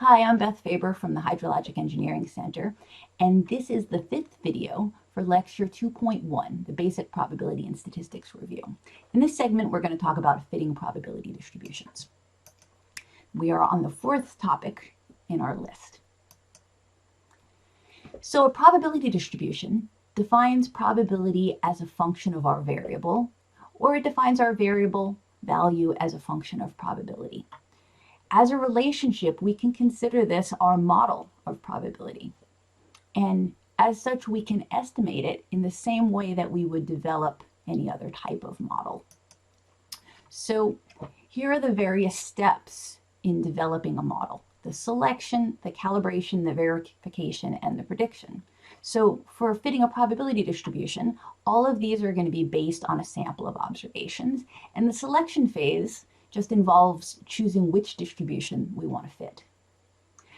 Hi, I'm Beth Faber from the Hydrologic Engineering Center, and this is the fifth video for Lecture 2.1, the Basic Probability and Statistics Review. In this segment, we're going to talk about fitting probability distributions. We are on the fourth topic in our list. So a probability distribution defines probability as a function of our variable, or it defines our variable value as a function of probability. As a relationship, we can consider this our model of probability. And as such, we can estimate it in the same way that we would develop any other type of model. So here are the various steps in developing a model: the selection, the calibration, the verification, and the prediction. So for fitting a probability distribution, all of these are going to be based on a sample of observations, and the selection phase just involves choosing which distribution we want to fit.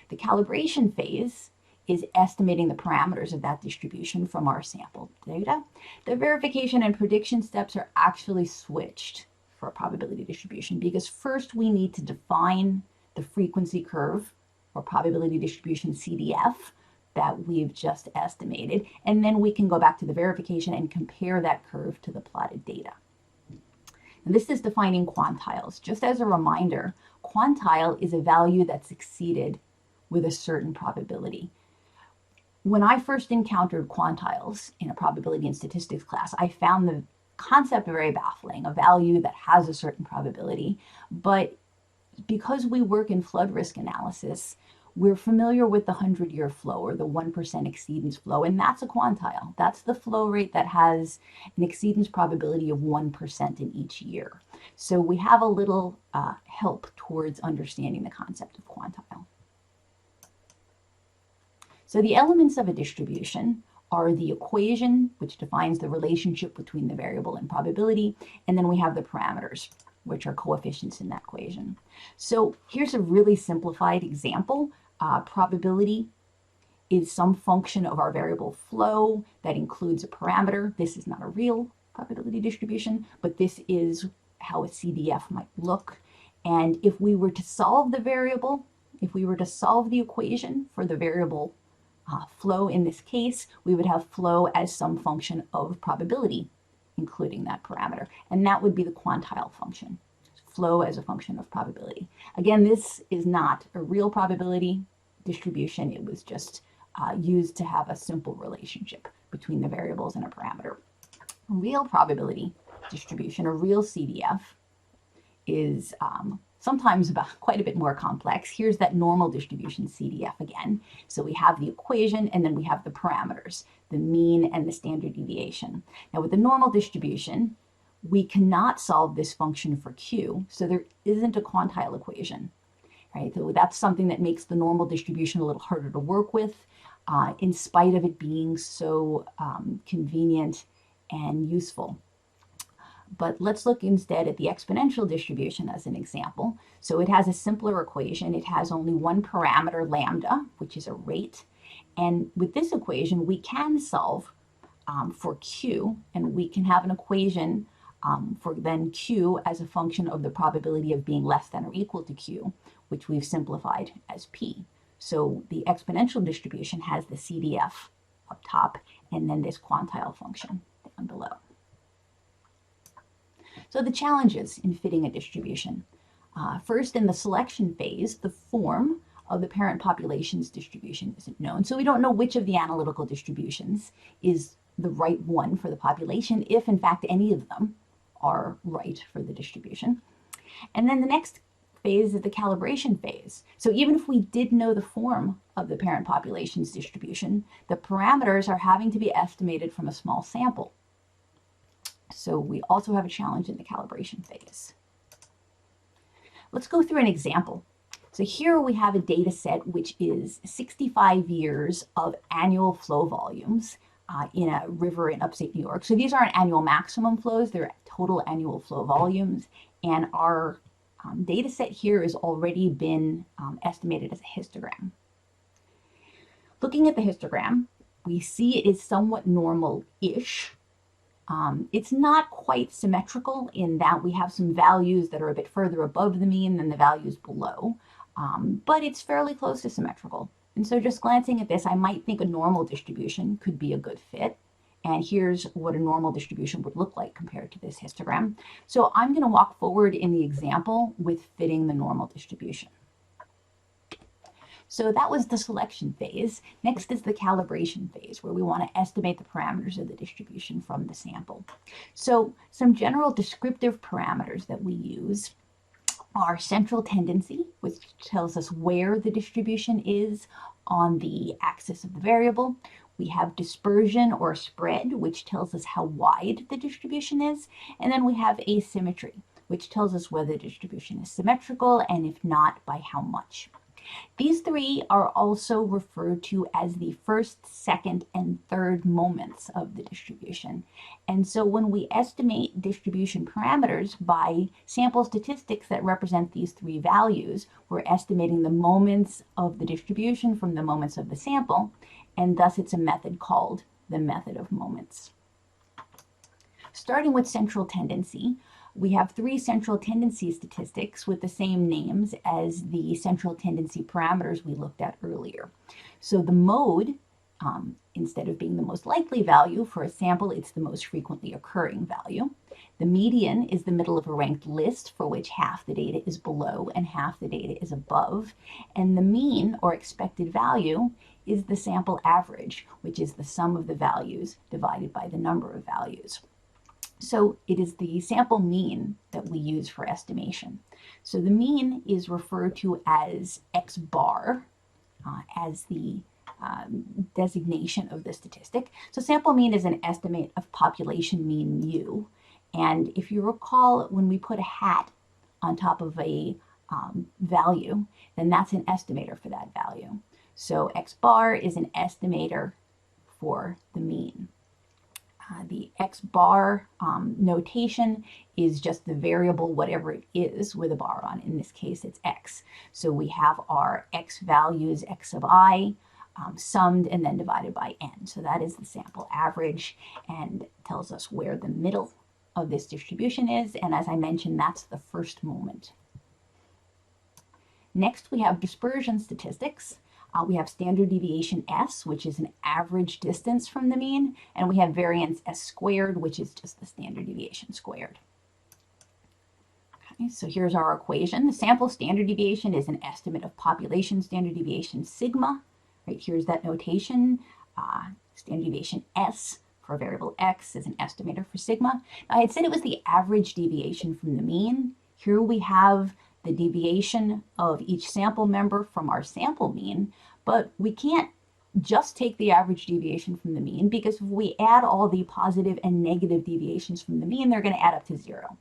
The calibration phase is estimating the parameters of that distribution from our sample data. The verification and prediction steps are actually switched for a probability distribution because first we need to define the frequency curve or probability distribution CDF that we've just estimated, and then we can go back to the verification and compare that curve to the plotted data. And this is defining quantiles. Just as a reminder, quantile is a value that's exceeded with a certain probability. When I first encountered quantiles in a probability and statistics class, I found the concept very baffling, a value that has a certain probability. But because we work in flood risk analysis, we're familiar with the 100-year flow or the 1% exceedance flow, and that's a quantile. That's the flow rate that has an exceedance probability of 1% in each year. So we have a little help towards understanding the concept of quantile. So the elements of a distribution are the equation, which defines the relationship between the variable and probability, and then we have the parameters, which are coefficients in that equation. So here's a really simplified example. Probability is some function of our variable flow that includes a parameter. This is not a real probability distribution, but this is how a CDF might look. And if we were to solve the variable, if we were to solve the equation for the variable flow in this case, we would have flow as some function of probability, including that parameter. And that would be the quantile function, flow as a function of probability. Again, this is not a real probability distribution. It was just used to have a simple relationship between the variables and a parameter. A real probability distribution, a real CDF, is sometimes quite a bit more complex. Here's that normal distribution CDF again. So we have the equation and then we have the parameters, the mean and the standard deviation. Now with the normal distribution, we cannot solve this function for Q, so there isn't a quantile equation, right? So that's something that makes the normal distribution a little harder to work with, in spite of it being so convenient and useful. But let's look instead at the exponential distribution as an example. So it has a simpler equation. It has only one parameter, lambda, which is a rate. And with this equation, we can solve for Q, and we can have an equation for then Q as a function of the probability of being less than or equal to Q, which we've simplified as P. So the exponential distribution has the CDF up top and then this quantile function down below. So the challenges in fitting a distribution. First, in the selection phase, the form of the parent population's distribution isn't known. So we don't know which of the analytical distributions is the right one for the population, if in fact any of them are right for the distribution. And then the next phase is the calibration phase. So even if we did know the form of the parent population's distribution, the parameters are having to be estimated from a small sample. So we also have a challenge in the calibration phase. Let's go through an example. So here we have a data set which is 65 years of annual flow volumes in a river in upstate New York. So these aren't annual maximum flows, they're total annual flow volumes. And our data set here has already been estimated as a histogram. Looking at the histogram, we see it is somewhat normal-ish. It's not quite symmetrical in that we have some values that are a bit further above the mean than the values below. but it's fairly close to symmetrical. And so just glancing at this, I might think a normal distribution could be a good fit. And here's what a normal distribution would look like compared to this histogram. So I'm going to walk forward in the example with fitting the normal distribution. So that was the selection phase. Next is the calibration phase, where we want to estimate the parameters of the distribution from the sample. So some general descriptive parameters that we use are central tendency, which tells us where the distribution is on the axis of the variable. We have dispersion or spread, which tells us how wide the distribution is. And then we have asymmetry, which tells us whether the distribution is symmetrical, and if not, by how much. These three are also referred to as the first, second, and third moments of the distribution. And so when we estimate distribution parameters by sample statistics that represent these three values, we're estimating the moments of the distribution from the moments of the sample, and thus it's a method called the method of moments. Starting with central tendency, we have three central tendency statistics with the same names as the central tendency parameters we looked at earlier. So the mode, instead of being the most likely value for a sample, it's the most frequently occurring value. The median is the middle of a ranked list for which half the data is below and half the data is above. And the mean, or expected value, is the sample average, which is the sum of the values divided by the number of values. So it is the sample mean that we use for estimation. So the mean is referred to as X bar as the designation of the statistic. So sample mean is an estimate of population mean mu. And if you recall, when we put a hat on top of a value, then that's an estimator for that value. So X bar is an estimator for the mean. The X bar notation is just the variable, whatever it is, with a bar on. In this case, it's X. So we have our X values, X of I, summed and then divided by N. So that is the sample average and tells us where the middle of this distribution is. And as I mentioned, that's the first moment. Next, we have dispersion statistics. We have standard deviation S, which is an average distance from the mean, and we have variance S squared, which is just the standard deviation squared. Okay, so here's our equation. The sample standard deviation is an estimate of population standard deviation sigma. Right, here's that notation. Standard deviation S for variable X is an estimator for sigma. Now, I had said it was the average deviation from the mean. Here we have the deviation of each sample member from our sample mean, but we can't just take the average deviation from the mean, because if we add all the positive and negative deviations from the mean, they're going to add up to 0.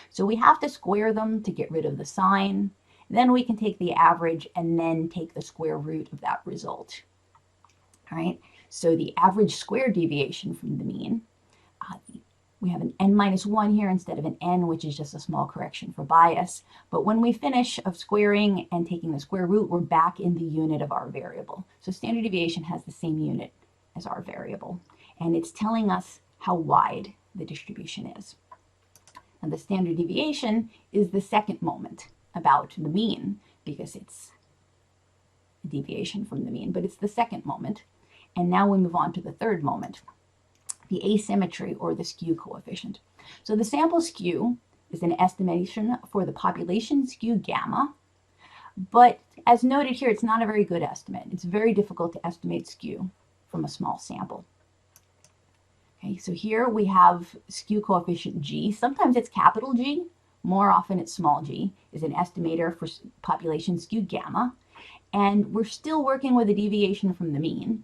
So we have to square them to get rid of the sign. Then we can take the average and then take the square root of that result. All right, so the average square deviation from the mean, we have an n-1 here instead of an n, which is just a small correction for bias. But when we finish of squaring and taking the square root, we're back in the unit of our variable. So standard deviation has the same unit as our variable, and it's telling us how wide the distribution is. And the standard deviation is the second moment about the mean, because it's a deviation from the mean, but it's the second moment. And now we move on to the third moment, the asymmetry, or the skew coefficient. So the sample skew is an estimation for the population skew gamma, but as noted here, it's not a very good estimate. It's very difficult to estimate skew from a small sample. Okay, so here we have skew coefficient G. Sometimes it's capital G, more often it's small g, is an estimator for population skew gamma, and we're still working with a deviation from the mean.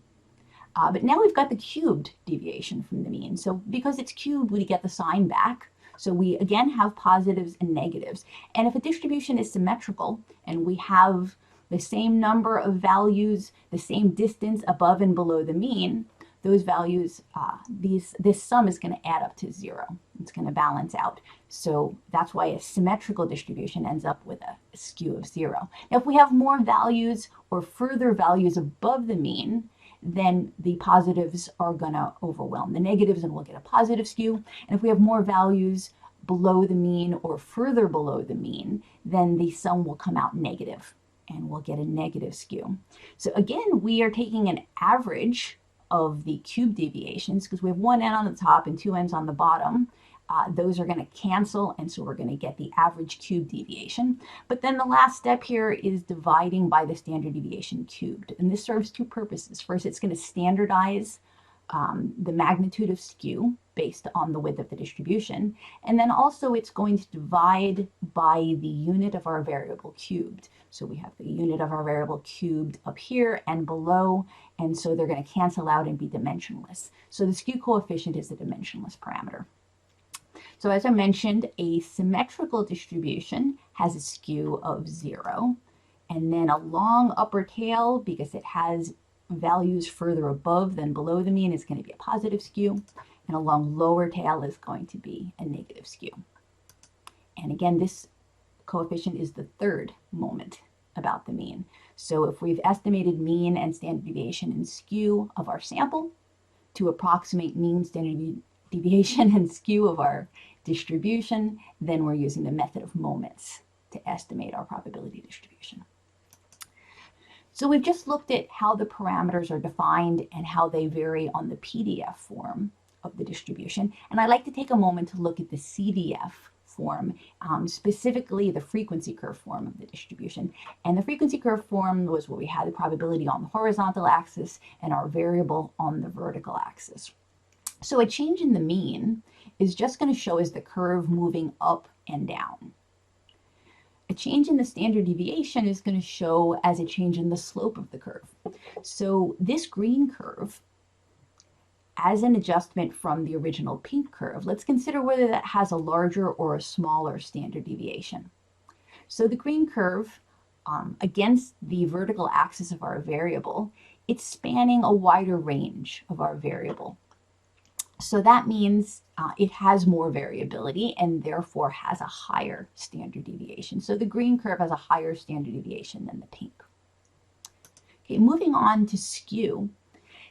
But now we've got the cubed deviation from the mean. So because it's cubed, we get the sign back. So we again have positives and negatives. And if a distribution is symmetrical and we have the same number of values, the same distance above and below the mean, those values, this sum is going to add up to 0. It's going to balance out. So that's why a symmetrical distribution ends up with a skew of 0. Now, if we have more values or further values above the mean, then the positives are going to overwhelm the negatives and we'll get a positive skew. And if we have more values below the mean or further below the mean, then the sum will come out negative and we'll get a negative skew. So again, we are taking an average of the cube deviations because we have one end on the top and two ends on the bottom. Those are going to cancel, and so we're going to get the average cube deviation. But then the last step here is dividing by the standard deviation cubed. And this serves two purposes. First, it's going to standardize the magnitude of skew based on the width of the distribution. And then also it's going to divide by the unit of our variable cubed. So we have the unit of our variable cubed up here and below, and so they're going to cancel out and be dimensionless. So the skew coefficient is a dimensionless parameter. So as I mentioned, a symmetrical distribution has a skew of 0, and then a long upper tail, because it has values further above than below the mean, is going to be a positive skew, and a long lower tail is going to be a negative skew. And again, this coefficient is the third moment about the mean. So if we've estimated mean and standard deviation and skew of our sample to approximate mean, standard deviation, and skew of our distribution, then we're using the method of moments to estimate our probability distribution. So we've just looked at how the parameters are defined and how they vary on the PDF form of the distribution. And I'd like to take a moment to look at the CDF form, specifically the frequency curve form of the distribution. And the frequency curve form was where we had the probability on the horizontal axis and our variable on the vertical axis. So a change in the mean is just going to show as the curve moving up and down. A change in the standard deviation is going to show as a change in the slope of the curve. So this green curve, as an adjustment from the original pink curve, let's consider whether that has a larger or a smaller standard deviation. So the green curve against the vertical axis of our variable, it's spanning a wider range of our variable. So that means it has more variability and therefore has a higher standard deviation. So the green curve has a higher standard deviation than the pink. Okay, moving on to skew.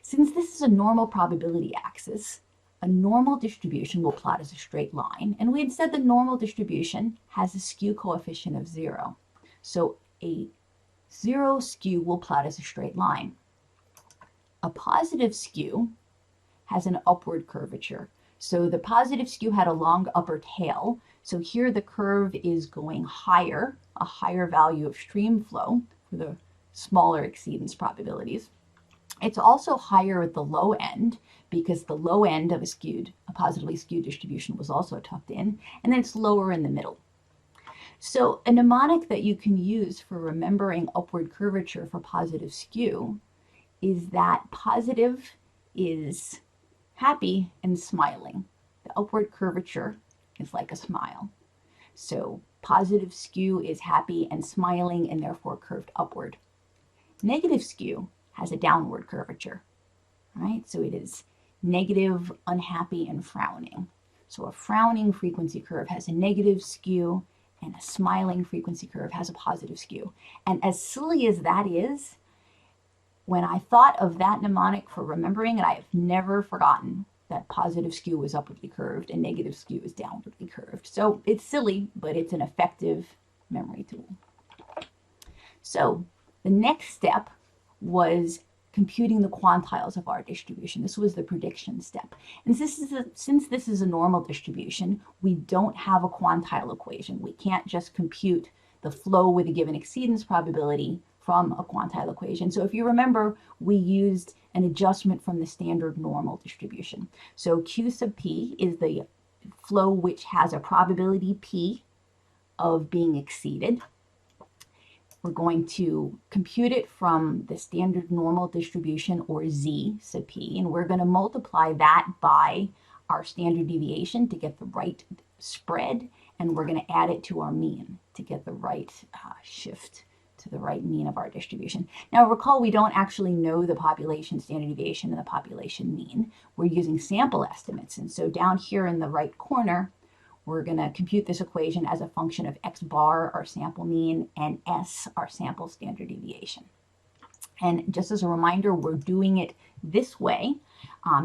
Since this is a normal probability axis, a normal distribution will plot as a straight line. And we had said the normal distribution has a skew coefficient of 0. So a 0 skew will plot as a straight line. A positive skew has an upward curvature. So the positive skew had a long upper tail. So here the curve is going higher, a higher value of stream flow for the smaller exceedance probabilities. It's also higher at the low end because the low end of a positively skewed distribution was also tucked in, and then it's lower in the middle. So a mnemonic that you can use for remembering upward curvature for positive skew is that positive is happy and smiling. The upward curvature is like a smile. So positive skew is happy and smiling and therefore curved upward. Negative skew has a downward curvature, right? So it is negative, unhappy, and frowning. So a frowning frequency curve has a negative skew, and a smiling frequency curve has a positive skew. And as silly as that is, when I thought of that mnemonic for remembering it, I have never forgotten that positive skew was upwardly curved and negative skew is downwardly curved. So it's silly, but it's an effective memory tool. So the next step was computing the quantiles of our distribution. This was the prediction step. And since this is a normal distribution, we don't have a quantile equation. We can't just compute the flow with a given exceedance probability from a quantile equation. So if you remember, we used an adjustment from the standard normal distribution. So Q sub P is the flow which has a probability P of being exceeded. We're going to compute it from the standard normal distribution, or Z sub P, and we're going to multiply that by our standard deviation to get the right spread, and we're going to add it to our mean to get the right shift to the right mean of our distribution. Now recall, we don't actually know the population standard deviation and the population mean. We're using sample estimates, and so down here in the right corner, we're going to compute this equation as a function of x bar, our sample mean, and s, our sample standard deviation. And just as a reminder, we're doing it this way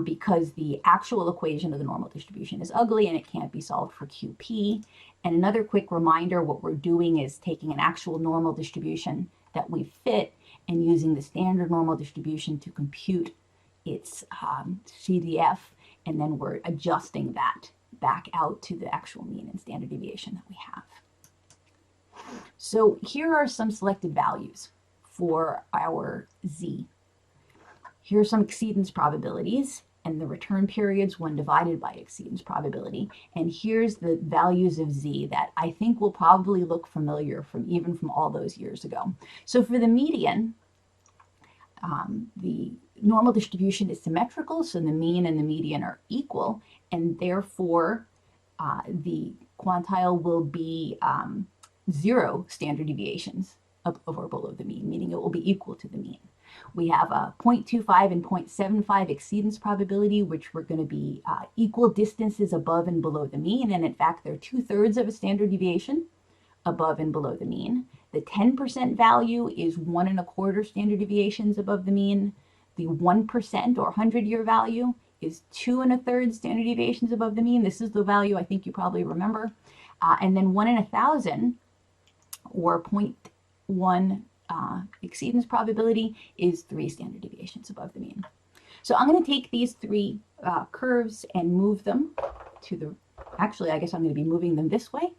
because the actual equation of the normal distribution is ugly and it can't be solved for QP. And another quick reminder, what we're doing is taking an actual normal distribution that we fit and using the standard normal distribution to compute its CDF, and then we're adjusting that back out to the actual mean and standard deviation that we have. So here are some selected values for our Z. Here are some exceedance probabilities and the return periods when divided by exceedance probability. And here's the values of Z that I think will probably look familiar even from all those years ago. So for the median, the normal distribution is symmetrical, so the mean and the median are equal, and therefore the quantile will be 0 standard deviations up or below the mean, meaning it will be equal to the mean. We have a 0.25 and 0.75 exceedance probability, which were going to be equal distances above and below the mean, and in fact they're 2/3 of a standard deviation above and below the mean. The 10% value is 1 1/4 standard deviations above the mean. The 1% or 100-year value is 2 1/3 standard deviations above the mean. This is the value I think you probably remember. And then 1 in 1,000 or 0.1 exceedance probability is 3 standard deviations above the mean. So I'm going to take these 3 curves and move them to the, actually I guess I'm going to be moving them this way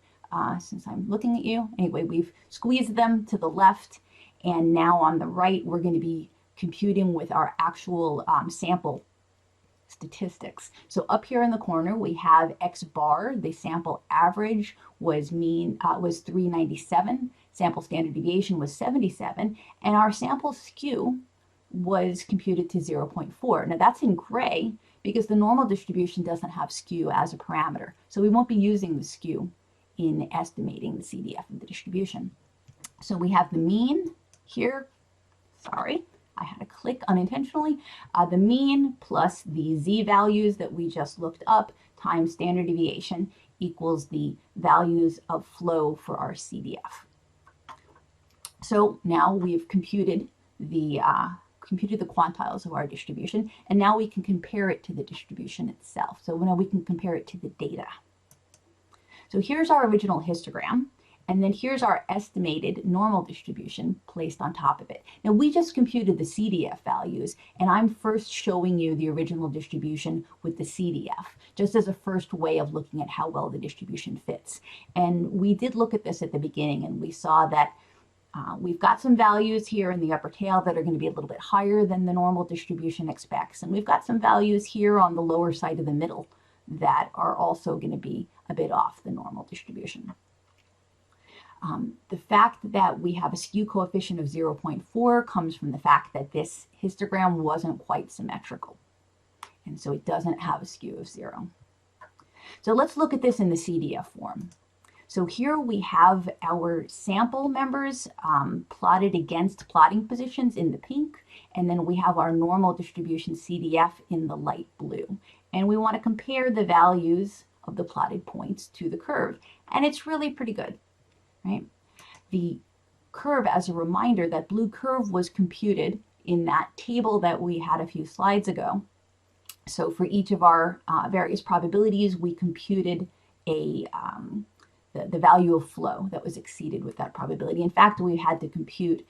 since I'm looking at you. Anyway, we've squeezed them to the left, and now on the right we're going to be computing with our actual sample statistics. So up here in the corner we have X bar. The sample average was 397. Sample standard deviation was 77, and our sample skew was computed to 0.4. Now that's in gray because the normal distribution doesn't have skew as a parameter. So we won't be using the skew in estimating the CDF of the distribution. So we have the mean here. Sorry, I had a click unintentionally. The mean plus the Z values that we just looked up times standard deviation equals the values of flow for our CDF. So now we've computed the quantiles of our distribution, and now we can compare it to the distribution itself. So now we can compare it to the data. So here's our original histogram, and then here's our estimated normal distribution placed on top of it. Now we just computed the CDF values, and I'm first showing you the original distribution with the CDF, just as a first way of looking at how well the distribution fits. And we did look at this at the beginning, and we saw that we've got some values here in the upper tail that are going to be a little bit higher than the normal distribution expects. And we've got some values here on the lower side of the middle that are also going to be a bit off the normal distribution. The fact that we have a skew coefficient of 0.4 comes from the fact that this histogram wasn't quite symmetrical. And so it doesn't have a skew of 0. So let's look at this in the CDF form. So here we have our sample members plotted against plotting positions in the pink, and then we have our normal distribution CDF in the light blue. And we want to compare the values of the plotted points to the curve. And it's really pretty good, right? The curve, as a reminder, that blue curve was computed in that table that we had a few slides ago. So for each of our various probabilities, we computed the value of flow that was exceeded with that probability. In fact, we had to compute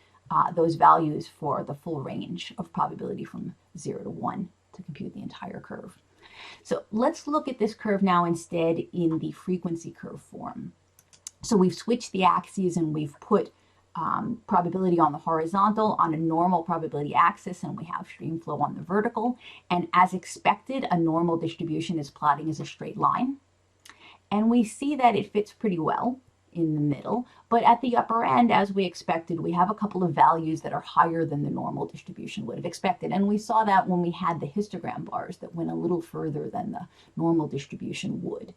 those values for the full range of probability from 0 to 1 to compute the entire curve. So let's look at this curve now instead in the frequency curve form. So we've switched the axes and we've put probability on the horizontal on a normal probability axis, and we have stream flow on the vertical. And as expected, a normal distribution is plotting as a straight line. And we see that it fits pretty well in the middle, but at the upper end, as we expected, we have a couple of values that are higher than the normal distribution would have expected. And we saw that when we had the histogram bars that went a little further than the normal distribution would.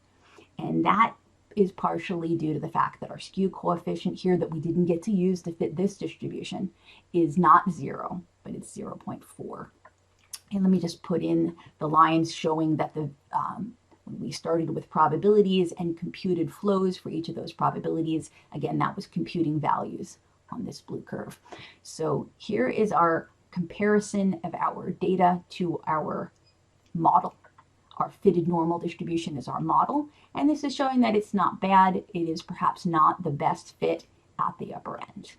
And that is partially due to the fact that our skew coefficient here that we didn't get to use to fit this distribution is not 0, but it's 0.4. And let me just put in the lines showing that the when we started with probabilities and computed flows for each of those probabilities, again, that was computing values on this blue curve. So here is our comparison of our data to our model. Our fitted normal distribution is our model, and this is showing that it's not bad. It is perhaps not the best fit at the upper end.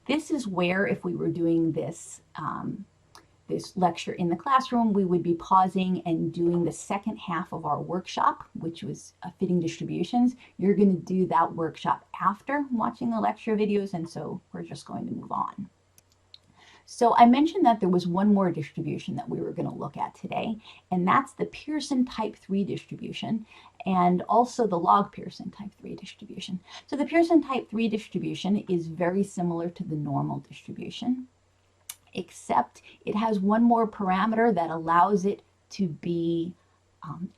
This is where, if we were doing this, this lecture in the classroom, we would be pausing and doing the second half of our workshop, which was fitting distributions. You're going to do that workshop after watching the lecture videos, and so we're just going to move on. So I mentioned that there was one more distribution that we were going to look at today, and that's the Pearson type 3 distribution, and also the log Pearson type 3 distribution. So the Pearson type 3 distribution is very similar to the normal distribution, except it has one more parameter that allows it to be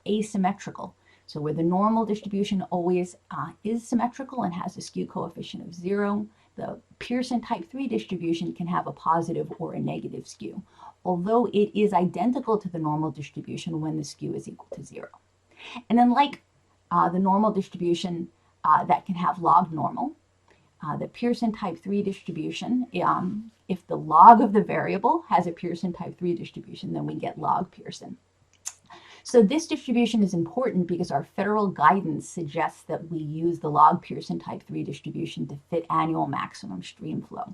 asymmetrical. So where the normal distribution always is symmetrical and has a skew coefficient of 0, the Pearson type 3 distribution can have a positive or a negative skew, although it is identical to the normal distribution when the skew is equal to 0. And then like the normal distribution that can have log normal, the Pearson type 3 distribution, if the log of the variable has a Pearson type 3 distribution, then we get log Pearson. So this distribution is important because our federal guidance suggests that we use the log Pearson type 3 distribution to fit annual maximum stream flow.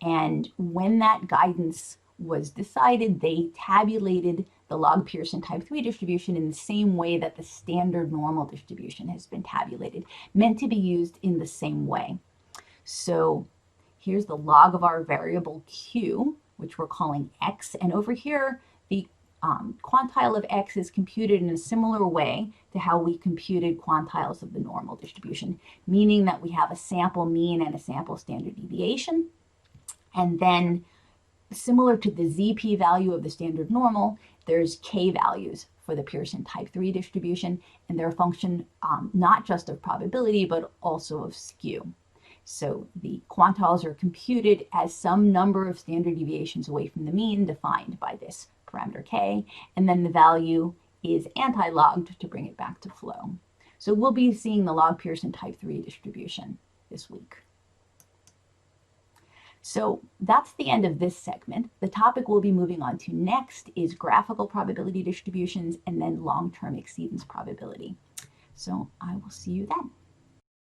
And when that guidance was decided, they tabulated the log Pearson type 3 distribution in the same way that the standard normal distribution has been tabulated, meant to be used in the same way. So here's the log of our variable q, which we're calling x, and over here the quantile of x is computed in a similar way to how we computed quantiles of the normal distribution, meaning that we have a sample mean and a sample standard deviation. And then, similar to the ZP value of the standard normal, there's k values for the Pearson type 3 distribution, and they're a function not just of probability, but also of skew. So the quantiles are computed as some number of standard deviations away from the mean, defined by this parameter k, and then the value is anti-logged to bring it back to flow. So we'll be seeing the log Pearson type 3 distribution this week. So that's the end of this segment. The topic we'll be moving on to next is graphical probability distributions and then long-term exceedance probability. So I will see you then.